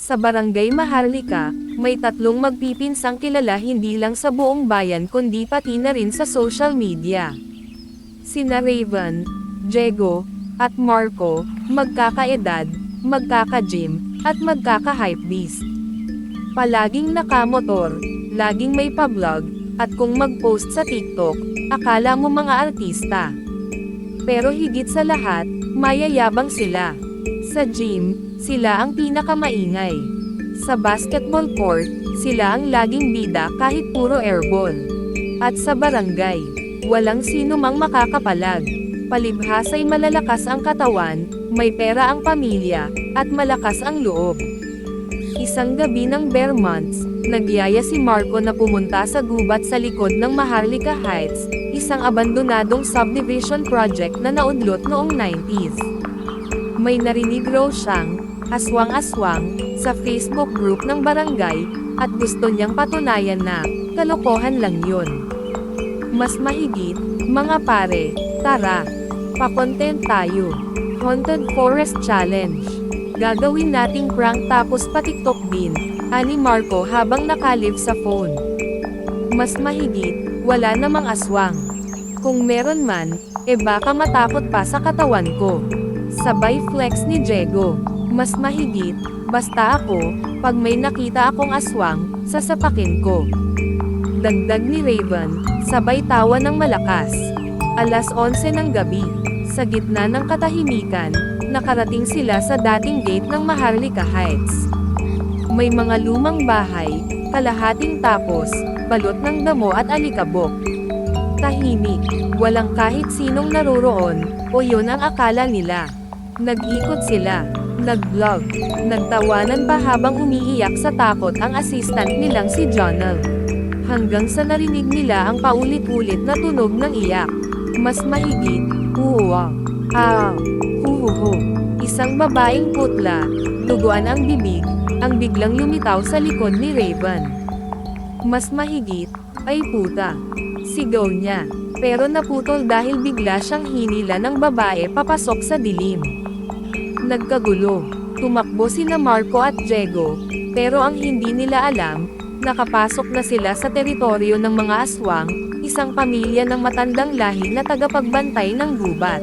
Sa Barangay Maharlika, may tatlong magpipinsang kilala hindi lang sa buong bayan kundi pati na rin sa social media. Sina Raven, Diego, at Marco, magkakaedad, magkaka-gym, at magkaka-hypebeast. Palaging nakamotor, laging may pa-vlog, at kung mag-post sa TikTok, akala mo mga artista. Pero higit sa lahat, mayayabang sila. Sa gym, sila ang pinakamaingay. Sa basketball court, sila ang laging bida kahit puro airball. At sa barangay, walang sino mang makakapalag. Palibhasa'y malalakas ang katawan, may pera ang pamilya, at malakas ang loob. Isang gabi ng bare months, nagyaya si Marco na pumunta sa gubat sa likod ng Maharlika Heights, isang abandonadong subdivision project na naudlot noong 90s. May narinig raw siyang aswang-aswang sa Facebook group ng barangay, at gusto niyang patunayan na kalokohan lang yun. Mas mahigit, mga pare, tara, pa-content tayo. Haunted Forest Challenge. Gagawin nating prank tapos pa-TikTok din, ani Marco habang nakalive sa phone. Mas mahigit, wala namang aswang. Kung meron man, baka matakot pa sa katawan ko. Sabay flex ni Diego. Mas mahigit, basta ako, pag may nakita akong aswang, sasapakin ko. Dagdag ni Raven, sabay tawa ng malakas. 11:11 ng gabi, sa gitna ng katahimikan, nakarating sila sa dating gate ng Maharlika Heights. May mga lumang bahay, kalahating tapos, balot ng damo at alikabok. Tahimik, walang kahit sinong naroroon, o yun ang akala nila. Nag-ikot sila, nag-vlog, nagtawanan pa habang umiiyak sa takot ang assistant nilang si Jonel. Hanggang sa narinig nila ang paulit-ulit na tunog ng iyak. Mas mahigit, huwa, huhuhu. Isang babaeng putla, duguan ang bibig, ang biglang lumitaw sa likod ni Raven. Mas mahigit, ay puta. Sigaw niya, pero naputol dahil bigla siyang hinila ng babae papasok sa dilim. Nagkagulo, tumakbo sina Marco at Diego, pero ang hindi nila alam, nakapasok na sila sa teritoryo ng mga aswang, isang pamilya ng matandang lahi na tagapagbantay ng gubat.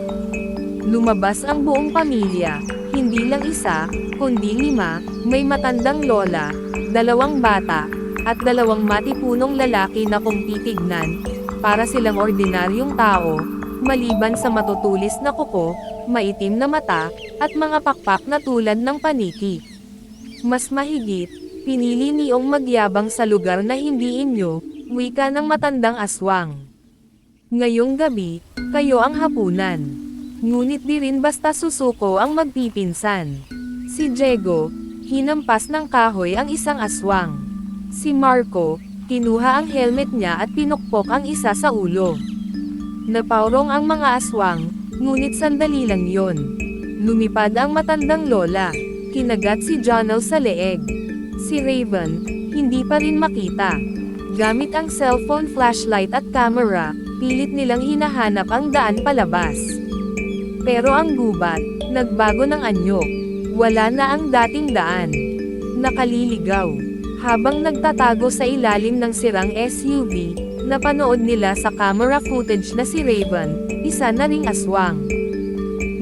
Lumabas ang buong pamilya, hindi lang isa, kundi 5, may matandang lola, 2 bata, at 2 matipunong lalaki na kung titignan, para silang ordinaryong tao, maliban sa matutulis na kuko, maitim na mata, at mga pakpak na tulad ng paniki. Mas mahigit, pinili niyong magyabang sa lugar na hindi inyo, wika ng matandang aswang. Ngayong gabi, kayo ang hapunan. Ngunit di rin basta susuko ang magpipinsan. Si Diego, hinampas ng kahoy ang isang aswang. Si Marco, kinuha ang helmet niya at pinukpok ang isa sa ulo. Napaurong ang mga aswang, ngunit sandali lang yon. Lumipad ang matandang lola, kinagat si Jonel sa leeg. Si Raven, hindi pa rin makita. Gamit ang cellphone flashlight at camera, pilit nilang hinahanap ang daan palabas. Pero ang gubat, nagbago ng anyo. Wala na ang dating daan. Nakaliligaw. Habang nagtatago sa ilalim ng sirang SUV, napanood nila sa camera footage na si Raven, isa na ring aswang.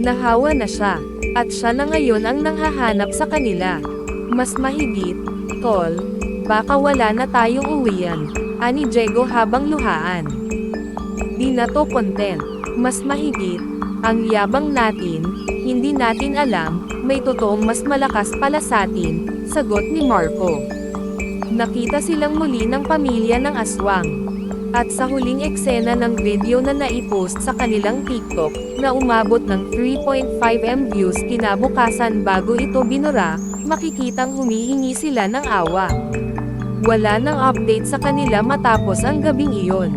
Nahawa na siya, at siya na ngayon ang nanghahanap sa kanila. Mas mahigit, tol, baka wala na tayong uwian, ani Diego habang luhaan. Di na to content, mas mahigit, ang yabang natin, hindi natin alam, may totoong mas malakas pala sa atin, sagot ni Marco. Nakita silang muli ng pamilya ng aswang. At sa huling eksena ng video na naipost sa kanilang TikTok, na umabot ng 3.5M views kinabukasan bago ito binura, makikitang humihingi sila ng awa. Wala nang update sa kanila matapos ang gabing iyon.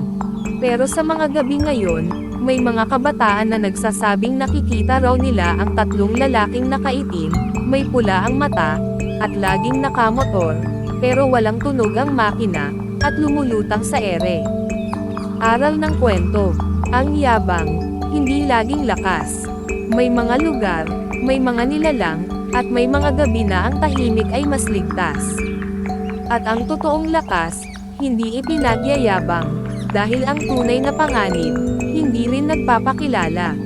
Pero sa mga gabi ngayon, may mga kabataan na nagsasabing nakikita raw nila ang 3 lalaking nakaitim, may pula ang mata, at laging nakamotor, pero walang tunog ang makina, at lumulutang sa ere. Aral ng kwento, ang yabang, hindi laging lakas. May mga lugar, may mga nilalang, At may mga gabi na ang tahimik ay mas ligtas. At ang totoong lakas, hindi ipinagyayabang, dahil ang tunay na panganib, hindi rin nagpapakilala.